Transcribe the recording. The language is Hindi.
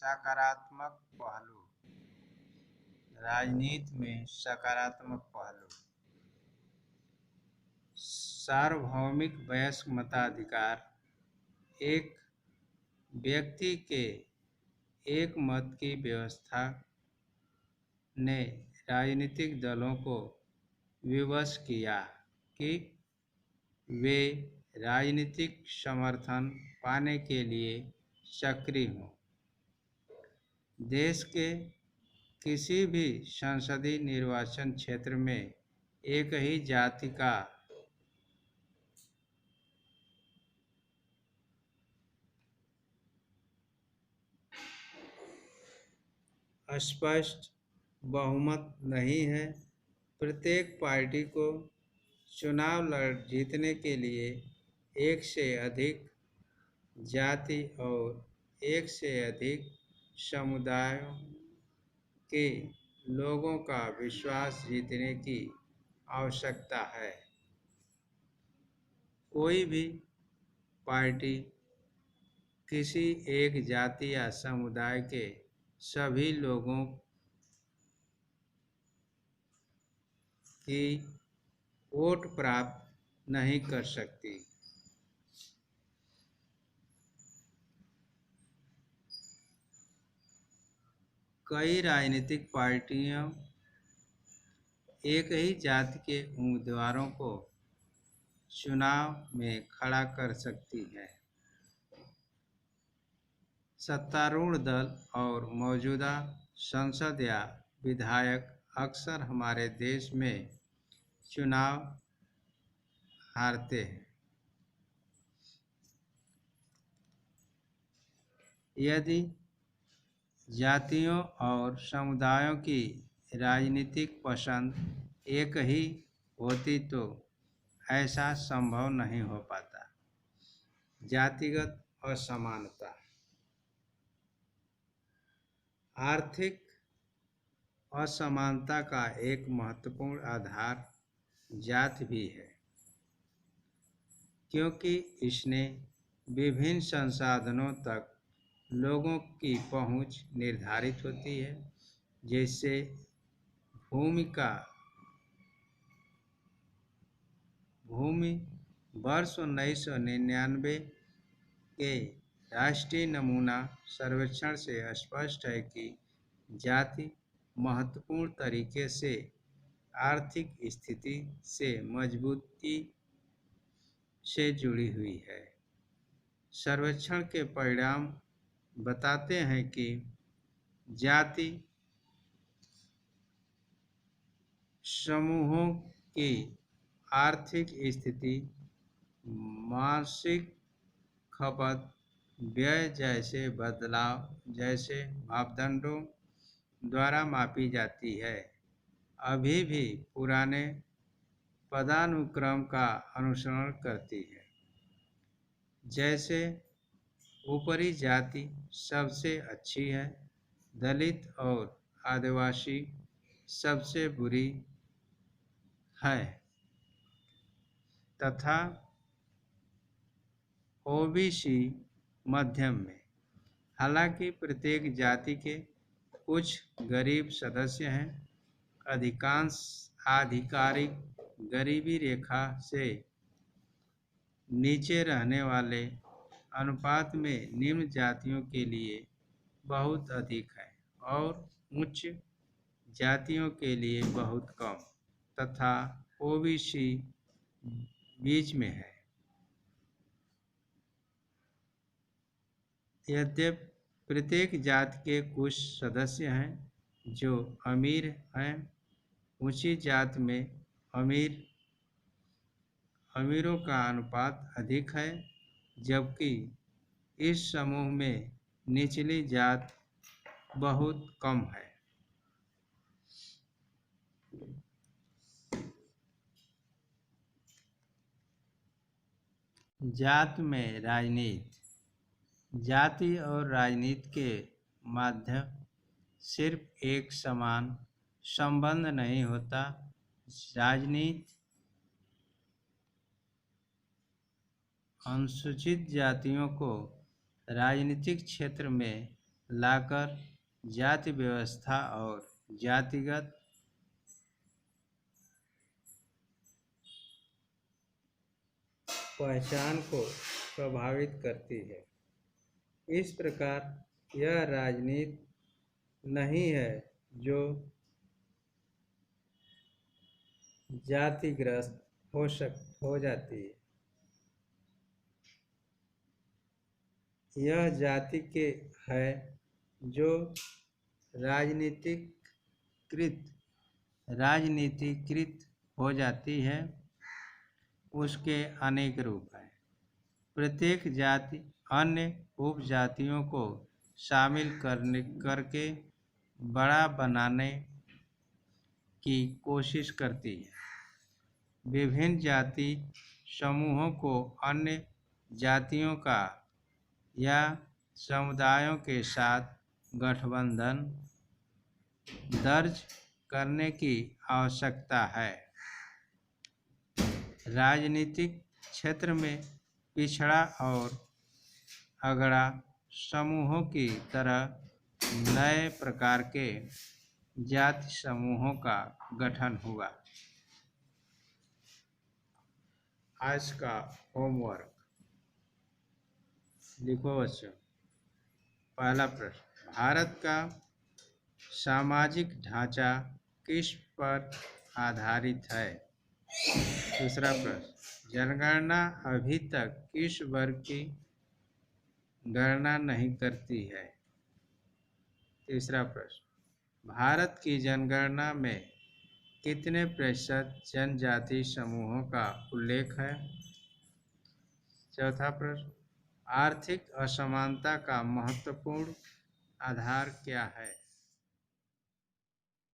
सकारात्मक पहलू। राजनीति में सकारात्मक पहलू। सार्वभौमिक वयस्क मताधिकार एक व्यक्ति के एक मत की व्यवस्था ने राजनीतिक दलों को विवश किया कि वे राजनीतिक समर्थन पाने के लिए सक्रिय हों। देश के किसी भी संसदीय निर्वाचन क्षेत्र में एक ही जाति का स्पष्ट बहुमत नहीं है। प्रत्येक पार्टी को चुनाव जीतने के लिए एक से अधिक जाति और एक से अधिक समुदायों के लोगों का विश्वास जीतने की आवश्यकता है। कोई भी पार्टी किसी एक जाति या समुदाय के सभी लोगों की वोट प्राप्त नहीं कर सकती। कई राजनीतिक पार्टियां एक ही जाति के उम्मीदवारों को चुनाव में खड़ा कर सकती हैं। सत्तारूढ़ दल और मौजूदा सांसद या विधायक अक्सर हमारे देश में चुनाव हारते हैं। यदि जातियों और समुदायों की राजनीतिक पसंद एक ही होती तो ऐसा संभव नहीं हो पाता। जातिगत असमानता। आर्थिक असमानता का एक महत्वपूर्ण आधार जाति भी है, क्योंकि इसने विभिन्न संसाधनों तक लोगों की पहुंच निर्धारित होती है, जैसे भूमि। वर्ष 1999 के राष्ट्रीय नमूना सर्वेक्षण से स्पष्ट है कि जाति महत्वपूर्ण तरीके से आर्थिक स्थिति से मजबूती से जुड़ी हुई है। सर्वेक्षण के परिणाम बताते हैं कि जाति समूहों की आर्थिक स्थिति, मासिक खपत, व्यय जैसे बदलाव जैसे मापदंडों द्वारा मापी जाती है, अभी भी पुराने पदानुक्रम का अनुसरण करती है। जैसे ऊपरी जाति सबसे अच्छी है, दलित और आदिवासी सबसे बुरी है, तथा ओबीसी मध्यम में। हालांकि प्रत्येक जाति के कुछ गरीब सदस्य हैं। अधिकांश आधिकारिक गरीबी रेखा से नीचे रहने वाले अनुपात में निम्न जातियों के लिए बहुत अधिक है और उच्च जातियों के लिए बहुत कम, तथा ओबीसी बीच में है। यद्यपि प्रत्येक जाति के कुछ सदस्य हैं जो अमीर हैं। ऊंची जाति में अमीरों का अनुपात अधिक है, जबकि इस समूह में निचली जाति बहुत कम है। जाति में राजनीति। जाति और राजनीति के मध्य सिर्फ एक समान संबंध नहीं होता। राजनीति अनुसूचित जातियों को राजनीतिक क्षेत्र में लाकर जाति व्यवस्था और जातिगत पहचान को प्रभावित करती है। इस प्रकार यह राजनीति नहीं है जो जातिग्रस्त हो जाती है। यह जाति के है जो राजनीतिकृत हो जाती है। उसके अनेक रूप हैं। प्रत्येक जाति अन्य उपजातियों को शामिल करके बड़ा बनाने की कोशिश करती है। विभिन्न जाति समूहों को अन्य जातियों का या समुदायों के साथ गठबंधन दर्ज करने की आवश्यकता है। राजनीतिक क्षेत्र में पिछड़ा और अगड़ा समूहों की तरह नए प्रकार के जाति समूहों का गठन हुआ। आज का होमवर्क लिखो बच्चों। पहला प्रश्न, भारत का सामाजिक ढांचा किस पर आधारित है? दूसरा प्रश्न, जनगणना अभी तक किस वर्ग की गणना नहीं करती है? तीसरा प्रश्न, भारत की जनगणना में कितने प्रतिशत जनजाति समूहों का उल्लेख है? चौथा प्रश्न, आर्थिक असमानता का महत्वपूर्ण आधार क्या है?